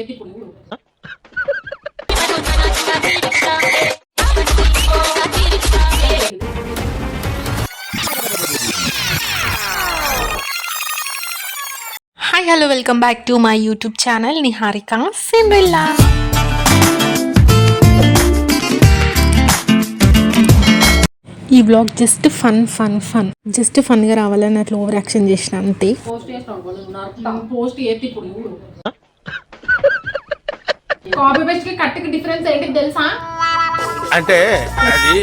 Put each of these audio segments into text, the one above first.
ఏది ఇప్పుడు చూడు. Hi hello welcome back to my YouTube channel Niharika Cinderella. ఈ బ్లాగ్ జస్ట్ ఫన్గా రావాలని అట్లా ఓవర్ యాక్షన్ చేసిన అంతే. పోస్ట్ ఏది ఇప్పుడు చూడు. కాపీ పేస్ట్ కి కట్కి డిఫరెన్స్ ఏంటి తెలుసా? అంటే అది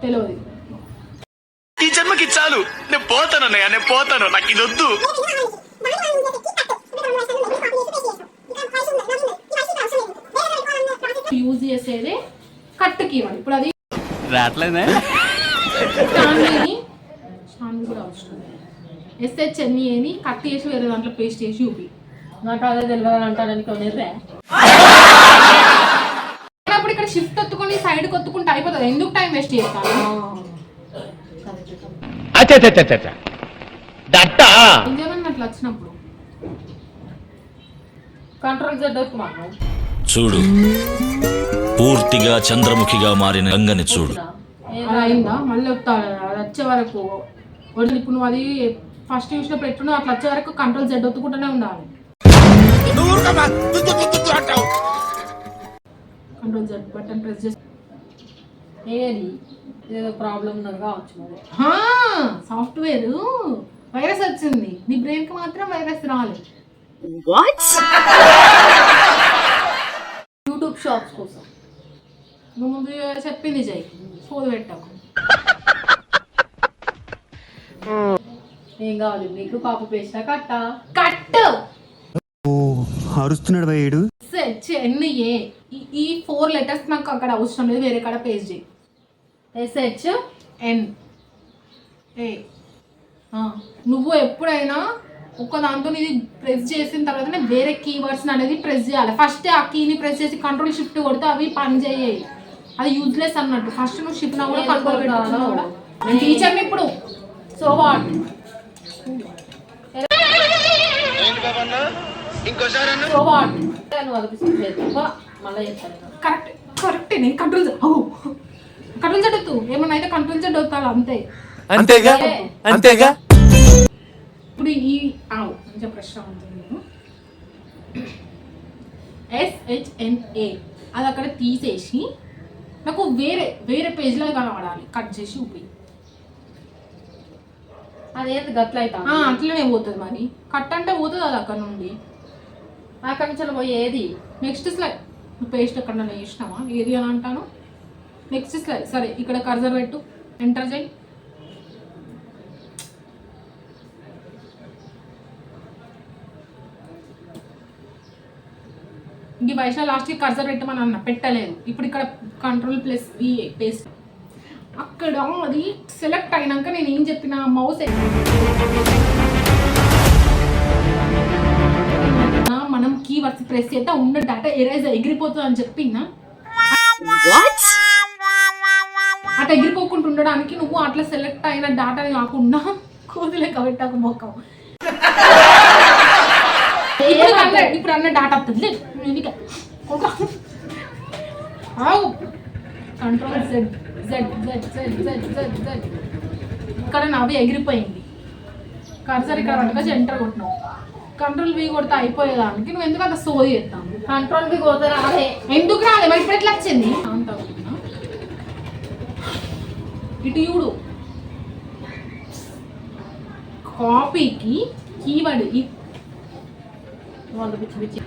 తెలియదు. ఈ జన్మకి చాలు, నేను పోతాను అన్నయ్య, నేను పోతాను, నాకు ఇది వద్దు. యూజ్ చేసేది కట్టుకి ఇవ్వండి. ఇప్పుడు అది రావట్లేదే కూడా అవసరం. SHNE కట్ చేసి వేరే దాంట్లో పేస్ట్ చేసి చూపి. నాకు అదే తెలియదు అంటారని కొనేదే. అప్పుడు ఇక్కడ షిఫ్ట్ ఒత్తుకొని సైడ్ కొత్తుకుంటే అయిపోతుంది. ఎందుకు టైం వేస్ట్ చేస్తాను? ఇంకేమన్నా అట్లా వచ్చినప్పుడు కంట్రోల్ Z ఒత్తుకున్నాను. చూడు, పూర్తిగా చంద్రముఖిగా మారిన గంగని చూడు. అలా అయిందా? మళ్ళీ వస్తాను అది వచ్చే వరకు. ఇప్పుడు నువ్వు అది ఫస్ట్ చూసినప్పుడు ఎట్లున్నావు అట్లా వచ్చే వరకు కంట్రోల్ Z ఒత్తుకుంటూనే ఉండాలి. కంట్రోల్ Z బటన్ ప్రెస్ చేసి ఏది ఏదో ప్రాబ్లం ఉన్నది కావచ్చు. మరి సాఫ్ట్వేర్ వైరస్ వచ్చింది, నీ బ్రెయిన్ కి మాత్రం వైరస్ రాలేదు. యూట్యూబ్ షాప్స్ కోసం నువ్వు ముందు చెప్పింది చెయ్యి, సోది పెట్టకు. ఏం కావాలి నీకు? కాపీ పేస్ట్ కట్ట కట్ అరుస్తున్నాడు భయ్యుడు. SHNE ఈ 4 లెటర్స్ నాకు అక్కడ అవసరం లేదు, వేరే కాడ పేస్ట్ చేయి. SHNE. నువ్వు ఎప్పుడైనా ఒక దాంతో ఇది ప్రెస్ చేసిన తర్వాత వేరే కీవర్డ్స్ అనేది ప్రెస్ చేయాలి. ఫస్ట్ ఆ కీని ప్రెస్ చేసి కంట్రోల్ షిఫ్ట్ కొడితే అవి పని చేయాలి. అది యూజ్లెస్ అన్నట్టు. ఫస్ట్ నువ్వు షిఫ్ట్ నా కూడా కంట్రోల్ పెట్టుకున్నా కూడా నేను టీచర్ని ఇప్పుడు. సో వాట్ సో వాట్ నువ్వు అనిపిస్తుంది మళ్ళీ చెప్తాను. కరెక్ట్ నేను కంట్రోల్ జడొద్దు. ఏమన్నా అయితే కంట్రోల్ జడొత్తాలి అంతే. అంతేగా ఇప్పుడు ఈ కొంచెం ప్రశ్న ఉంటుంది. SHNA అది అక్కడ తీసేసి నాకు వేరే పేజ్లో కనబడాలి. కట్ చేసి ఉపయోగి అదేంటి గట్ల అవుతా అట్లనే పోతుంది. మరి కట్ అంటే పోతుంది అది అక్కడ నుండి. అక్కడి నుంచి పోయి ఏది నెక్స్ట్ స్లైడ్. పేస్ట్ ఎక్కడ వేసినావా? ఏది అని అంటాను. Next slide. సరే ఇక్కడ కర్సర్ పెట్టు, ఎంటర్ చేయి. ఇంక వైష్ణవ్ లాస్ట్కి కర్సర్ పెట్టమని అన్న, పెట్టలేదు. ఇప్పుడు ఇక్కడ Ctrl+V పేస్ట్. అక్కడ అది సెలెక్ట్ అయినాక నేను ఏం చెప్పిన, మౌస్ మనం కీవర్డ్స్ ప్రెస్ చేస్తే ఉన్న డేటా ఎరేజ్ ఎగిరిపోతుంది అని చెప్పినా. అట్లా ఎగిరిపోకుండా ఉండడానికి నువ్వు అట్లా సెలెక్ట్ అయిన డేటా కాకుండా కోదిలే కబెట్టాకు మొక్కం. ఇప్పుడు అన్న డేటా వస్తుంది. కంట్రోల్ Z ఇక్కడ నవ్వి ఎగిరిపోయింది. కర్సర్ ఇక్కడ పట్టుకొచ్చి ఎంటర్ కొట్టినావు. Ctrl+V కొడితే అయిపోయేదానికి నువ్వు ఎందుకు అంత సోది చేస్తాను? Ctrl+V కొడితే రాలే. ఎందుకు రాలే? మరి ఇప్పుడు ఎట్లా వచ్చింది? ఇటు చూడు. కాపీకి కీవర్డ్ పిచ్చి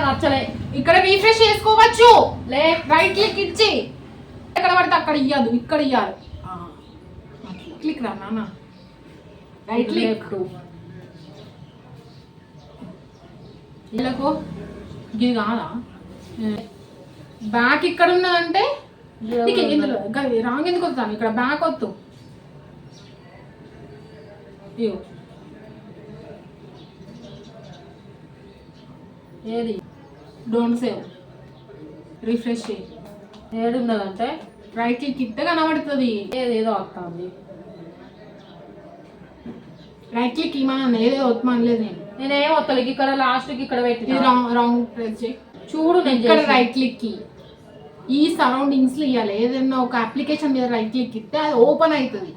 నచ్చలే. ఇక్కడ రీఫ్రెష్ చేసుకోవచ్చు. రైట్ క్లిక్ ఇచ్చి ఎక్కడ పడితే అక్కడ ఇయ్యదు, ఇక్కడ ఇయ్యాలి. క్లిక్ రా నాన్న. రైట్ క్లిక్ ఇళ్ళకు ఇది కాదా? బ్యాక్ ఇక్కడ ఉన్నదంటే ఇందులో రాంగ్ ఎందుకు వస్తాను? ఇక్కడ బ్యాక్ వద్దు. ఏది డోంట్ సేవ్. రిఫ్రెష్ చేయి. ఏది ఉన్నదంటే రైట్ క్లిక్ ఇస్తే కనబడుతుంది. ఏదేదో వస్తుంది. రైట్ క్లిక్ ఇమ్మని ఏదో వద్దమనలేదు నేను. నేనేం వస్తలేదు, ఇక్కడ లాస్ట్కి ఇక్కడ ఇది పెట్టి రాంగ్ ప్రెస్ చేయి. చూడు నేను ఇక్కడ చేసిన. రైట్ క్లిక్ కి ఈ సరౌండింగ్స్ లో ఇవ్వాలి. ఏదైనా ఒక అప్లికేషన్ మీద రైట్ క్లిక్ ఇస్తే అది ఓపెన్ అవుతుంది.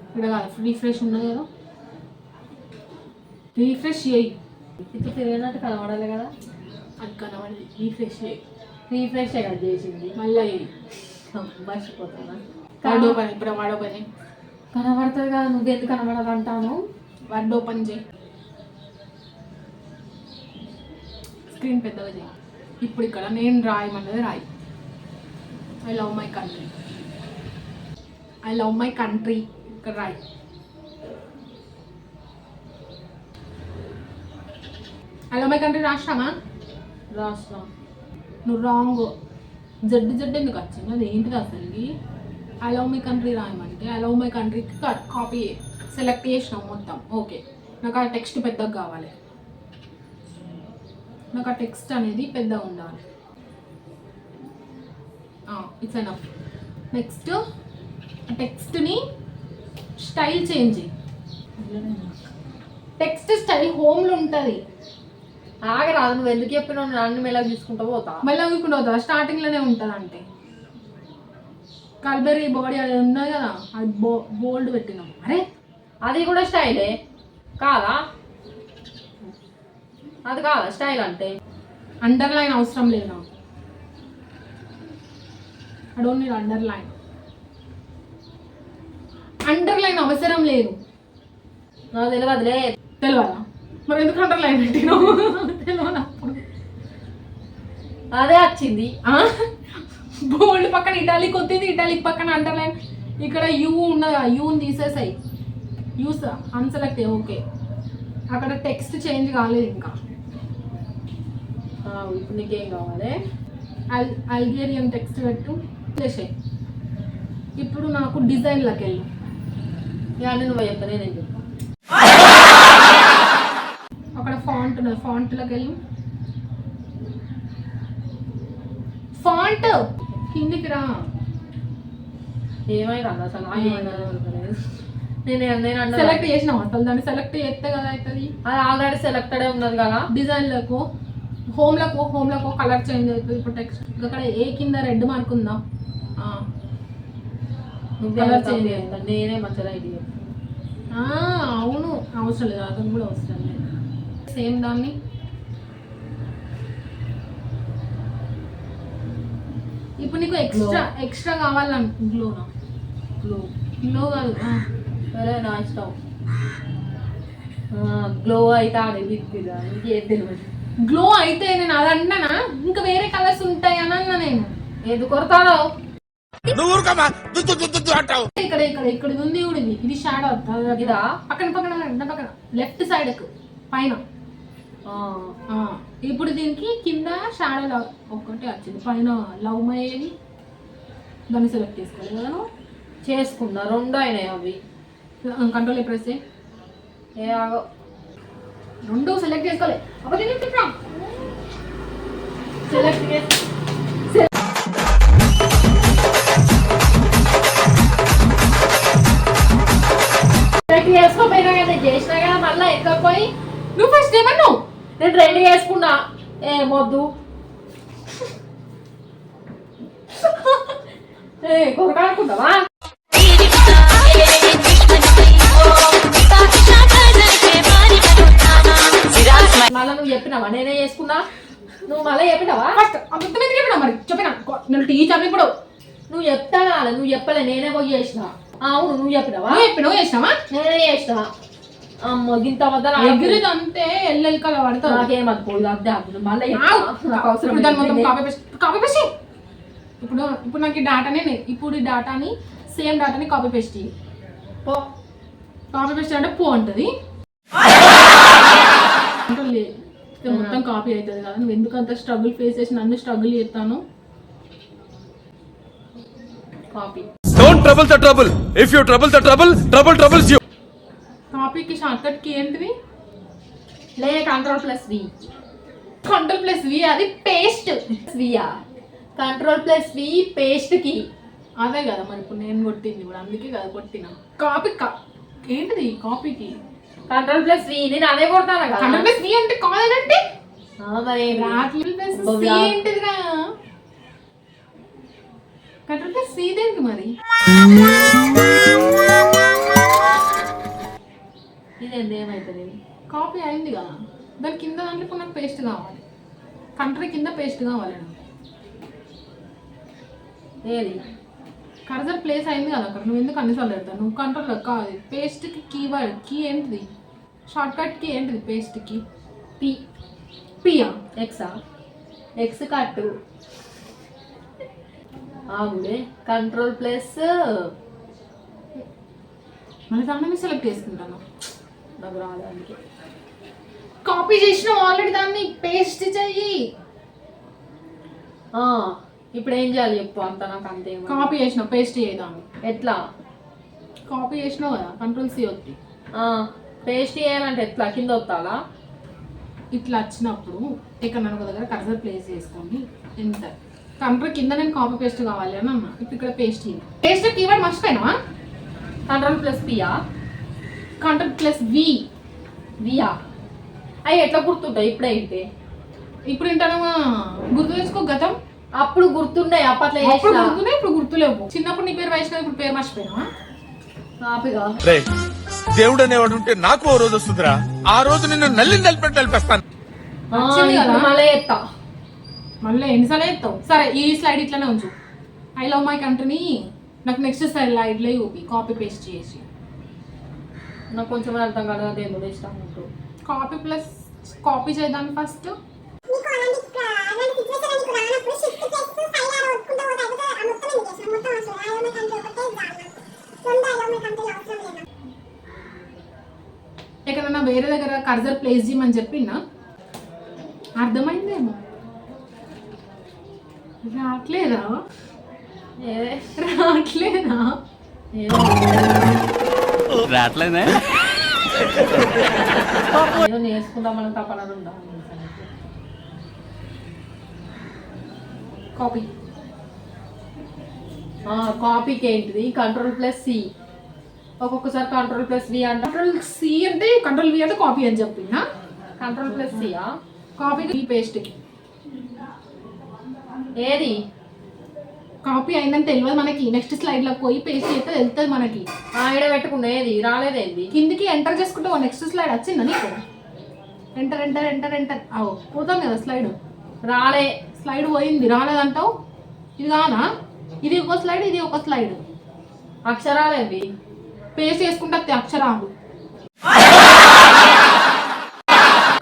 ఇక్కడ కాదు రీఫ్రెష్ ఉన్నది కదా, రీఫ్రెష్ చేయి. ఇప్పుడు తిరిగినట్టు కనబడాలి కదా, అది కనబడి రీఫ్రెష్ చేయి. రీఫ్రెష్ కదా చేసింది, మళ్ళీ మర్చిపోతున్నా. Word open. ఇప్పుడు వర్డ్ ఓపెన్ చేయి. కనబడుతుంది కదా, నువ్వెందుకు కనబడదు అంటాను. వర్డ్ ఓపెన్ చేయి. స్క్రీన్ పెద్దగా చేయి. ఇప్పుడు ఇక్కడ నేను రాయమన్నది రాయి. I love my country, I love my country ఇక్కడ రాయి. ఐ లవ్ మై కంట్రీ రాసినామా? రాష్ట్ర నువ్వు రాంగ్. జడ్ ఎందుకు వచ్చింది? అది ఏంటిది అసలు? ఐ లవ్ మై కంట్రీ రాయమంటే ఐ లవ్ మై కంట్రీకి కాపీ సెలెక్ట్ చేసినాం మొత్తం. ఓకే, నాకు ఆ టెక్స్ట్ పెద్దగా కావాలి. నాకు ఆ టెక్స్ట్ అనేది పెద్దగా ఉండాలి. It's enough. నెక్స్ట్ ఆ టెక్స్ట్ని స్టైల్ చేంజ్ చేయి. టెక్స్ట్ స్టైల్ హోమ్లో ఉంటుంది. ఆగరాదు, నువ్వు ఎందుకు చెప్పినావు? నన్ను మెల్లగా తీసుకుంటూ పోతా. మళ్ళీ అనుకుంటా అవుతా స్టార్టింగ్లోనే ఉంటుంది. అంటే కల్బెరీ బాడీ అది ఉన్నది కదా, అది బోల్డ్ పెట్టినాం. అరే అది కూడా స్టైలే కాదా? అది కాదా స్టైల్ అంటే? అండర్లైన్ అవసరం లేదు నాకు. I don't need underline. Underline అవసరం లేదు. నాకు తెలియదులే. తెలియదా? మరి ఎందుకు అండర్లైన్ పెట్టినావు? తెలియనప్పుడు అదే వచ్చింది. బోల్డ్ పక్కన ఇటాలిక్ వచ్చింది, ఇటాలిక్ పక్కన అండర్లైన్. ఇక్కడ యూ ఉన్నదా, యూని తీసేసాయి. యూస్ అన్సెలెక్ట్. ఓకే, అక్కడ టెక్స్ట్ చేంజ్ కాలేదు ఇంకా. ఇప్పుడు నీకేం కావాలి? అల్గేరియన్ టెక్స్ట్ పెట్టు చేసే. ఇప్పుడు నాకు డిజైన్లోకి వెళ్ళు. ఇవన్నీ నువ్వు చెప్పనే నేను చెప్పా. అక్కడ ఫాంట్ ఉన్నది, ఫాంట్లోకి వెళ్ళు. ఫాంట్ కిందికి రా. ఏమైనా అసలు నేను సెలెక్ట్ చేసినాం అసలు. దాన్ని సెలెక్ట్ చేస్తే కదా అవుతుంది. అది ఆల్రెడీ సెలెక్టెడ్ ఉన్నది కదా. డిజైన్లకు హోమ్లకు కలర్ చేంజ్ అవుతుంది. ఇప్పుడు టెక్స్ట్ అక్కడ ఏ కింద రెడ్ మార్క్ ఉందా, కలర్ చేంజ్ అవుతుంది. నేనే మంచిగా ఐడియా. అవును, అవసరం లేదు, అతను కూడా అవసరం లేదు. సేమ్ దాన్ని ఇప్పుడు నీకు ఎక్స్ట్రా కావాలంట. గ్లోనా? గ్లో కాదు, సరే నా ఇష్టం. గ్లో అయితే ఆడేది ఇంకేం తెలియదు. గ్లో అయితే నేను అది అంటున్నానా? ఇంకా వేరే కలర్స్ ఉంటాయి అని అన్నా నేను. ఎందుకు కొడతాడో? ఇక్కడ ఇక్కడ ఇక్కడ ఉంది కూడా. ఇది షాడో ఇదా? పక్కన లెఫ్ట్ సైడ్ పైన. ఇప్పుడు దీనికి కింద షాడో ఒక్కటే వచ్చింది. పైన లవ్ మై ఏది దాన్ని సెలెక్ట్ చేసుకోవాలి కదా. చేసుకున్నా, రెండు అయినాయి అవి. కంట్రోల్ ప్రెస్ చేయి. ఏ ఆగో, రెండు సెలెక్ట్ చేసుకోవాలి. సెలెక్ట్ చేసుకోపోయినా కదా, చేసినా కదా. మళ్ళీ ఎక్కడ పోయి నువ్వు ఫస్ట్ ఏమన్నావు? నేను రెడీ చేసుకున్నా. ఏమొద్దు కొరకాడుకుంటావా? మళ్ళీ నువ్వు చెప్పినావా నేనే చేసుకున్నా? నువ్వు మళ్ళీ చెప్పినావా? ఫస్ట్ అబద్ధం ఎందుకు చెప్పినా? మరి చెప్పినా నేను టీచర్ ఇప్పుడు. నువ్వు చెప్తానా? నువ్వు చెప్పలే, నేనే పోయి చేసిన. అవును, నువ్వు చెప్పినావా? చెప్పినావు చేసినావా? నేనే చేసిన. అమ్మో గింత వద్ద ఎగిరిది అంతే ఎల్లెల్కల పడతావు. నాకేం అనుకోదు. అదే మళ్ళీ కాపీ పేస్ట్. ఇప్పుడు నాకు ఈ డాటానే, ఇప్పుడు ఈ డాటాని సేమ్ డాటాని కాపీ పేస్ట్ పో. కాపీ పేస్ట్ అంటే పో అంటది. మొత్తం కాపీ అవుతుంది కదా. నువ్వు ఎందుకు అంత స్ట్రగుల్ ఫేస్ చేసి నన్ను స్ట్రగుల్ చేస్తాను. Copy. Don't trouble the trouble. If you trouble the trouble, trouble troubles you. కాపీకి షార్ట్ కట్ కి ఏంటిది? లే Ctrl+V. Ctrl+V అది పేస్ట్. వియా Ctrl+V పేస్ట్ కి. అదే కదా మరి ఇప్పుడు నేను కొట్టింది కూడా, అందుకే కదా కొట్టినా. కాపీ ఏంటిది కాపీకి కంట్రోల్ ప్లస్ వి నేను అదే కొడతాను కదా కంట్రోల్ ప్లస్ వి అంటే కాదంటే మరి కంట్రోల్ ప్లస్ సి ఏంటిదిరా కంట్రోల్ ప్లస్ సి దేనికి మరి ఇది ఎంత ఏమవుతుంది కాపీ అయింది కదా దాని కింద దాంట్లో ఇప్పుడు నాకు పేస్ట్ కావాలి కంట్రీ కింద పేస్ట్ కావాలి నాకు ఏది కర్సర్ ప్లేస్ అయింది కదా అక్కడ నువ్వు ఎందుకు అన్నిసార్లు పెడతావు నువ్వు కంట్రోల్ కాదు పేస్ట్కి కీవర్డ్ కీ ఏంటిది షార్ట్ కట్ కీ ఏంటిది పేస్ట్కి పి పియా ఎక్సా ఎక్స్ కట్టు ఆగుడే కంట్రోల్ ప్లస్ మళ్ళీ దాన్ని సెలెక్ట్ చేసుకుంటాను నాకు రావడానికి కాపీ చేసినావు ఆల్రెడీ దాన్ని పేస్ట్ చెయ్యి ఇప్పుడు ఏం చేయాలి చెప్పు అంత నాకు అంతే కాపీ చేసినావు పేస్ట్ చేయదాన్ని ఎట్లా కాపీ చేసినావు కదా కంట్రోల్ సి వచ్చి పేస్ట్ చేయాలంటే ఎట్లా కింద వస్తాలా ఇట్లా వచ్చినప్పుడు ఇక్కడ నన్ను ఒక దగ్గర కర్సర్ ప్లేస్ చేసుకొని ఎంత కంట్రోల్ కింద నేను కాపీ పేస్ట్ కావాలి అని అన్నా ఇప్పుడు ఇక్కడ పేస్ట్ చేయాలి పేస్ట్ కీవర్డ్ మర్చిపోయినావా కంట్రోల్ ప్లస్ పియా కంట్రోల్ ప్లస్ వి వియా అవి ఎట్లా గుర్తుంటాయి ఇప్పుడే ఏంటి ఇప్పుడు ఏంటన్నా గుర్తు తెచ్చుకో గతం అప్పుడు గుర్తున్నాయి అప్పట్లో అప్పుడు గుర్తున్నాయి ఇప్పుడు గుర్తులేవు చిన్నప్పుడు నీ పేరు వైష్ణవ్ ఇప్పుడు పేరు మర్చిపోయినావా కాపీగా దేవుడు అనేవాడు ఉంటే నాకు ఓ రోజు వస్తుందిరా ఆ రోజు నిన్ను నలిపేస్తాను వచ్చింది కదా. మళ్ళీ ఎత్తా మళ్ళీ ఎన్నిసార్లు ఎత్తావు సరే ఈ స్లైడ్ ఇట్లానే ఉంచు ఐ లవ్ మై కంట్రీని నాకు నెక్స్ట్ స్లైడ్లో చూపి కాపీ పేస్ట్ చేసి నాకు కొంచెం అర్థం కాదు అదే ఎందుకు ఇష్టం ఉంటుంది కాపీ ప్లస్ కాపీ చేద్దాం ఫస్ట్ ఎక్కడన్నా వేరే దగ్గర కర్సర్ ప్లేస్ చేయమని చెప్పినా అర్థమైందేమో రావట్లేదా రావట్లేదా రావట్లేదే ఏదో నేర్చుకుందామని తప్పన ఉండాలి కాపీ కాపీకి ఏంటిది కంట్రోల్ ప్లస్ సి ఒక్కొక్కసారి కంట్రోల్ ప్లస్ వి అంట కంట్రోల్ సి అంటే కంట్రోల్ వి అంటే కాపీ అని చెప్పినా కంట్రోల్ ప్లస్ సియా కాపీకి పేస్ట్కి ఏది కాపీ అయిందని తెలియదు మనకి నెక్స్ట్ స్లైడ్లోకి పోయి పేస్ట్ చేస్తే వెళ్తుంది మనకి ఈడ పెట్టుకున్నా ఏది రాలేదేంది కిందికి ఎంటర్ చేసుకుంటే నెక్స్ట్ స్లైడ్ వచ్చిందా నీకు ఎంటర్ ఎంటర్ ఎంటర్ ఎంటర్ అవు పోతాం కదా స్లైడ్ రాలే స్లైడ్ పోయింది రాలేదంటావు ఇది కానా ఇది ఒక స్లైడ్ ఇది ఒక స్లైడ్ అక్షరాలేవి పేస్ట్ చేసుకుంటే అక్షరాలు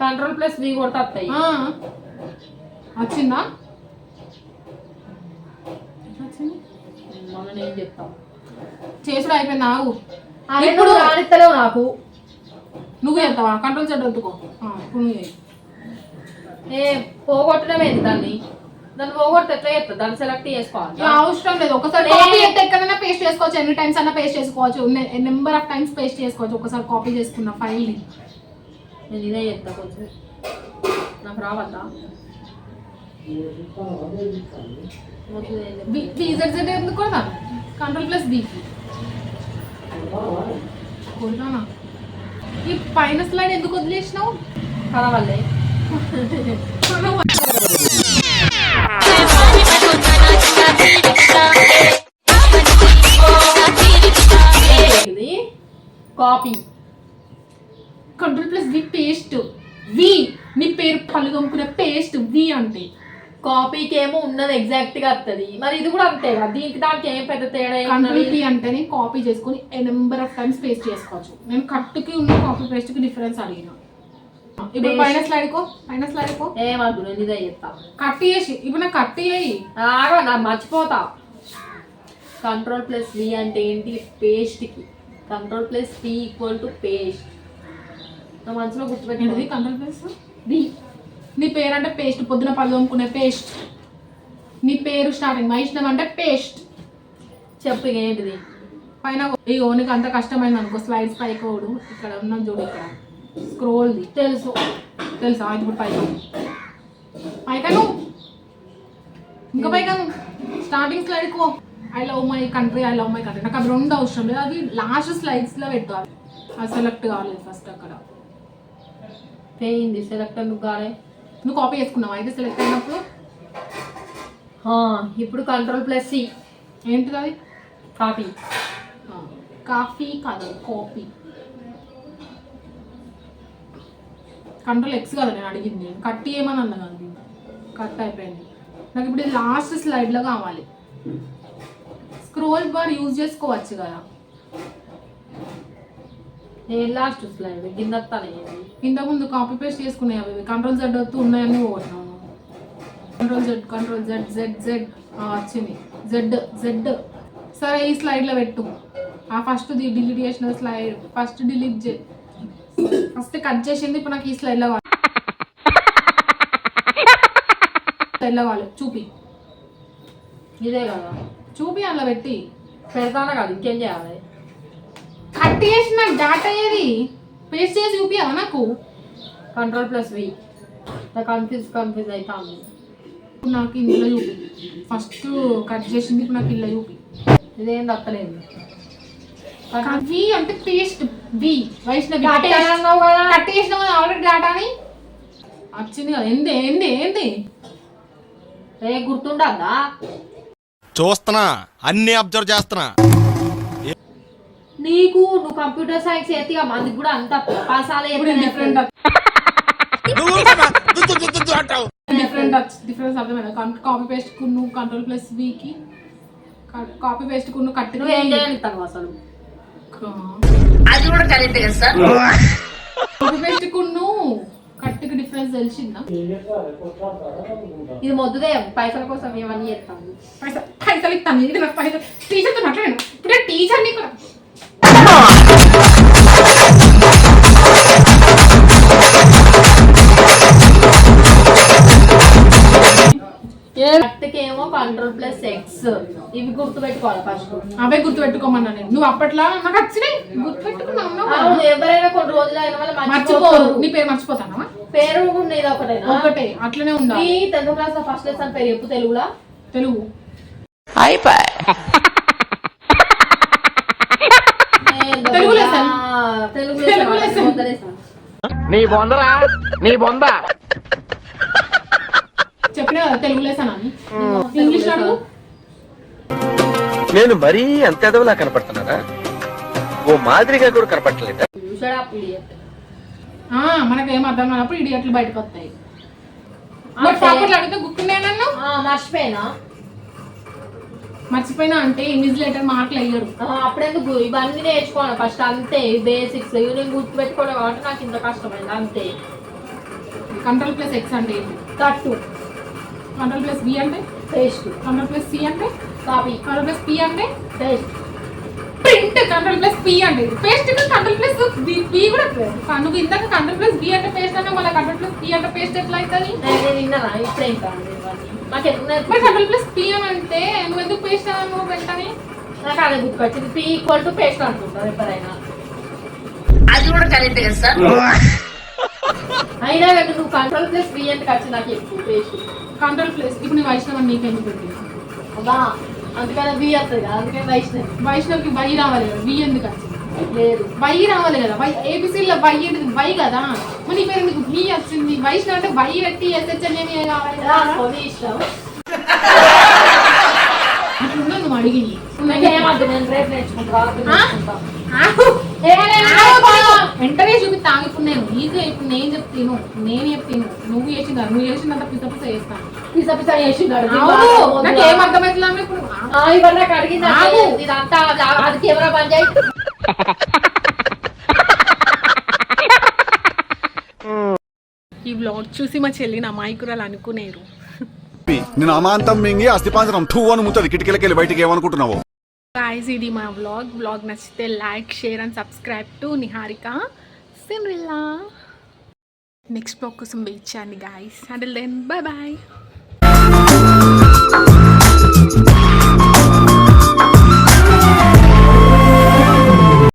కంట్రోల్ ప్లస్ వి కొడతా వస్తాయి వచ్చిందా మనం ఏం చెప్తాం చేసుడు అయిపోయింది ఆగు ఇప్పుడు ఇప్పుడు రానిస్తలేవు నాకు నువ్వు చేస్తావా కంట్రోల్ సెట్ వద్దుకో ఇప్పుడు నువ్వు చేయి. ఏ పోగొట్టడం ఏంటి దాన్ని పోగొడితే ఎట్లా చేస్తా దాన్ని సెలెక్ట్ చేసుకోవాలి ఇక అవసరం లేదు ఒకసారి కాపీ అయితే ఎక్కడైనా పేస్ట్ చేసుకోవచ్చు ఎన్ని టైమ్స్ అన్నా పేస్ట్ చేసుకోవచ్చు నెంబర్ ఆఫ్ టైమ్స్ పేస్ట్ చేసుకోవచ్చు ఒకసారి కాపీ చేసుకున్న ఫైల్ని నేను ఇదే చెప్తా కొంచెం నాకు రావద్దా విజెడ్ ఎందుకు కొడతా కంట్రోల్ ప్లస్ బి కొడతానా ఈ పైన స్లైడ్ ఎందుకు వదిలేసినావు కలవాలే copy control plus V paste V నీ పేరు పళ్ళు తోముకునే పేస్ట్ వి అంటే కాపీకి ఏమో ఉన్నది ఎగ్జాక్ట్ గా వస్తుంది మరి ఇది కూడా అంతే కదా దీనికి దానికి ఏం పెద్ద తేడా కంట్రోల్ వి అంటేనే కాపీ చేసుకొని నెంబర్ ఆఫ్ టైమ్స్ పేస్ట్ చేసుకోవచ్చు నేను కట్టుకి ఉన్న కాపీ పేస్ట్ కి డిఫరెన్స్ అడిగిన ఇప్పుడు పైన స్లైడ్ కో ఏమద్దు నేను ఇదే చెప్తా కట్ చేసి ఇప్పుడు నాకు కట్ చేయి ఆగా నా మర్చిపోతా కంట్రోల్ ప్లస్ వి అంటే ఏంటి పేస్ట్ కి control plus P equal to paste నా మనసులో గుర్తుపెట్టినది కంట్రోల్ ప్లస్ వి నీ పేరు అంటే పేస్ట్ పొద్దున పళ్ళు తోముకునే పేస్ట్ నీ పేరు స్టార్టింగ్ వైష్ణవ్ అంటే పేస్ట్ చెప్పు ఇక ఏంటిది పైన ఇగో నీకు అంత కష్టమైంది అనుకో స్లైడ్స్ పైకోడు ఇక్కడ ఉన్న చూడు ఇక్కడ స్క్రోల్ది తెలుసు తెలుసా ఇప్పుడు పైకను ఇంకా పైకను స్టార్టింగ్ స్లైడ్ కో ఐ లవ్ మై కంట్రీ నాకు అవి రెండు అవసరం లేదు అవి లాస్ట్ స్లైడ్స్లో పెట్టాలి అది సెలెక్ట్ కాలేదు ఫస్ట్ అక్కడ. పోయింది సెలెక్ట్ ఎందుకు కాలే? నువ్వు కాపీ చేసుకున్నావు అయితే సెలెక్ట్ అయినప్పుడు. ఇప్పుడు కంట్రోల్+C. ఏంటిది అది? కాపీ. కాఫీ కాదు కాపీ. Ctrl+X కదా నేను అడిగింది. కట్ చేయమని అన్నా కదా, కట్ అయిపోయింది. నాకు ఇప్పుడు లాస్ట్ స్లైడ్లో కావాలి. స్క్రోల్ బార్ యూజ్ చేసుకోవచ్చు కదా. నేను లాస్ట్ స్లైడ్ గిన్నెత్తాను. ఇంతకుముందు కాపీ పేస్ట్ చేసుకునే అవి Ctrl+Z వస్తూ ఉన్నాయని పోగొట్టినాను. Ctrl+Z వచ్చింది. Z. సరే ఈ స్లైడ్లో పెట్టు. ఆ ఫస్ట్ డిలీట్ చేసిన స్లైడ్ ఫస్ట్ కట్ చేసింది. ఇప్పుడు నాకు ఈ స్లైడ్లో కావాలి. చూపి. ఇదే కదా చూపి అలా పెట్టి పెడతానా కదా, ఇంకేం చేయాలి? కట్ చేసిన డాటా ఏది పేస్ట్ చేసి చూపియాలా నాకు? Ctrl+V. కన్ఫ్యూజ్ అవుతాను. ఇప్పుడు నాకు ఇందులో చూపి. ఫస్ట్ కట్ చేసింది ఇప్పుడు నాకు ఇలా చూపి. ఇదేం తప్పలేదు. వి అంటే పేస్ట్. వి వైష్ణవి కట్ చేసినావు కదా. కట్ చేసినావు కదా ఆల్రెడీ డాటాని వచ్చింది కదా. ఏంది గుర్తుండదా? చూస్తున్నా, అన్ని అబ్జర్వ్ చేస్తున్నా. నువ్వు కంప్యూటర్ సైన్స్ చేతిగా మందికి కూడా అంత పాసాలే. డిఫరెన్స్ అర్థమైందా? కాపీ పేస్ట్ కు నువ్వు Ctrl+Vకి కాపీ పేస్ట్ కు నువ్వు కట్ ఏం చేయగలుగుతావు అసలు? అది కూడా కరెక్ట్ కదా సార్. కాపీ పేస్ట్ కు నువ్వు కట్టుకు డిఫరెన్స్ తెలిసిందా? ఇది మొద్దుదే పైసల కోసం ఏమని చేస్తాను. పైసలు ఇస్తాను. ఇది నాకు పైసలు టీచర్తో మాట్లాడాను. ఇప్పుడు టీచర్ నీకు కట్టుకేమో Ctrl+X. ఇవి గుర్తుపెట్టుకోవాలి ఫస్ట్. అవే గుర్తుపెట్టుకోమన్నా నేను. నువ్వు అప్పట్లో నాకు వచ్చినాయి గుర్తుపెట్టుకున్నావు. ఎవరైనా కొన్ని రోజులు అయిన వల్ల మర్చిపోరు. నీ పేరు మర్చిపోతానా? పేరు ఇది ఒకటే అట్లనే ఉందా? 10th క్లాస్ లో ఫస్ట్ లెసన్ పేరు చెప్పు. తెలుగు చెప్పినా కదా తెలుగు లెసన్ అని. ఇంగ్లీష్ అడుగు. నేను మరీ అంత ఎదవలా కనపడుతున్నారా? ఓ మాదిరిగా కూడా కనపడలేదా? మనకేం అర్థం కానప్పుడు ఇడియట్లు బయటకు వస్తాయి. అడిగితే గుర్తుండే నన్ను మర్చిపోయినా అంటే ఇన్విజిలేటర్ మార్కులు అయ్యారు. అప్పుడెందుకు ఇవన్నీ నేర్చుకోవాలి ఫస్ట్. అంతే బేసిక్స్. ఇవి నేను గుర్తుపెట్టుకోవడం కాబట్టి నాకు ఇంత కష్టమైంది అంతే. Ctrl+X అంటే కట్టు. Ctrl+V అంటే పేస్ట్. Ctrl+C అంటే కాపీ. Ctrl+P అంటే పేస్ట్. ప్రింట్. Ctrl+P అంటే పేస్ట్. Ctrl+V కూడా నువ్వు ఇందాక Ctrl+V అంటే పేస్ట్ అంటే మళ్ళీ Ctrl+P అంటే పేస్ట్ ఎట్లా అవుతుంది? విన్నారా? ఇప్పుడేం కాదు నాకు ఎట్లా. Ctrl+P అని అంటే నువ్వు ఎందుకు పేస్ట్ నువ్వు పెట్టని నాకు అదే గుర్తుకొచ్చింది. P పేస్ట్ అనుకుంటారు ఎప్పుడైనా. అది కూడా కరెక్ట్ కదా సార్. అయినా కానీ నువ్వు Ctrl+V అంటే వచ్చి నాకు ఎక్కువ పేస్ట్. Ctrl+ ఇప్పుడు నీ వైష్ణవ్ నీకు ఎందుకు పెట్టింది? అబ్బా అందుకని V వస్తుంది కదా, అందుకని వైష్ణవ్కి వై రావాలి కదా. వి ఎందుకు వచ్చింది? లేదు వై రావాలి కదా. ఏబిసిలో వై ఏంటిది? వై కదా. మరి నీ పేరు ఎందుకు వి వచ్చింది? వైష్ణవ్ అంటే వై పెట్టి SHNM కావాలి కదా. ఇష్టం అట్లా నువ్వు అడిగింది. ఏమద్దు, నేను రేపు నేర్చుకుంటా. వెంటనే చూపిస్తా. ఇప్పుడు నేను ఈజీ. ఇప్పుడు నేను చెప్తాను నువ్వు చేసిందా? నువ్వు చేసిందంత పిస చేస్తాను. పిస చేసిందాడు. నాకు ఏం అర్థమవుతుందా ఇప్పుడు? ఇవన్నీ నాకు అడిగింది. ఇదంతా అది కెమెరా బంద్ చేయి. ఈ బ్లాగ్ చూసి మా చెల్లి నా మాయకురాలు అనుకునేరు. నేను అమాంతం మింగి అస్థిపాంజరం టూ అని ముట్టది కిటికీలకెళ్ళి బయటికి ఏమనుకుంటున్నావు? గాయ్స్ ఇది మా బ్లాగ్ నచ్చితే like share and subscribe to Niharika Simrilla. Next blog కోసం వెయిట్ చేయండి guys. Until then bye bye.